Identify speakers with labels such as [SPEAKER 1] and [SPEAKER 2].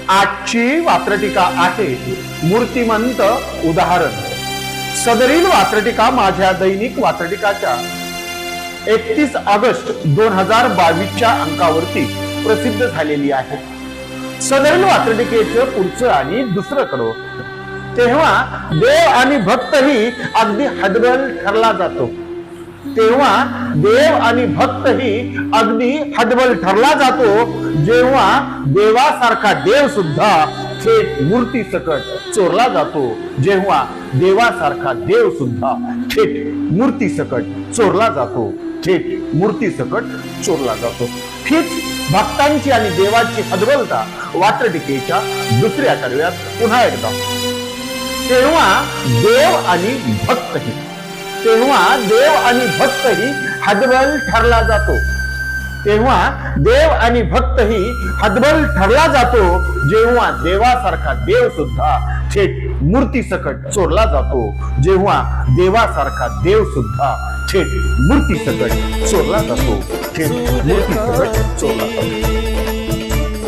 [SPEAKER 1] आजची वात्रटिका आहे मूर्तिमंत उदाहरण। सदरील वात्रटिका माझ्या दैनिक वात्रटिकाच्या 31 ऑगस्ट 2022च्या अंकावरती प्रसिद्ध झालेली आहे। सदरील वात्रटिकेचं पुढचं आणि दुसरं कडो तेव्हा देव आणि भक्तही अगदी हतबल ठरला जातो। तेव्हा देव आणि भक्तही अगदी हतबल ठरला जातो जेव्हा देवासारखा देव सुद्धा थेट मूर्ती सकट चोरला जातो। जेव्हा देवासारखा देव सुद्धा थेट मूर्ती सकट चोरला जातो, थेट मूर्ती सकट चोरला जातो। हीच भक्तांची आणि देवाची हतबलता वात्रटिकेच्या दुसऱ्या कडव्यात पुन्हा एकदा। तेव्हा देव आणि भक्तही, तेव्हा देव आणि भक्तही हतबल ठरला जातो। तेव्हा देव आणि भक्तही हतबल ठरला जातो जेव्हा देवासारखा देव सुद्धा थेट मूर्ती सकट चोरला जातो। जेव्हा देवासारखा देव सुद्धा थेट मूर्ती सकट चोरला जातो, थेट मूर्ती सकट चोरला जातो।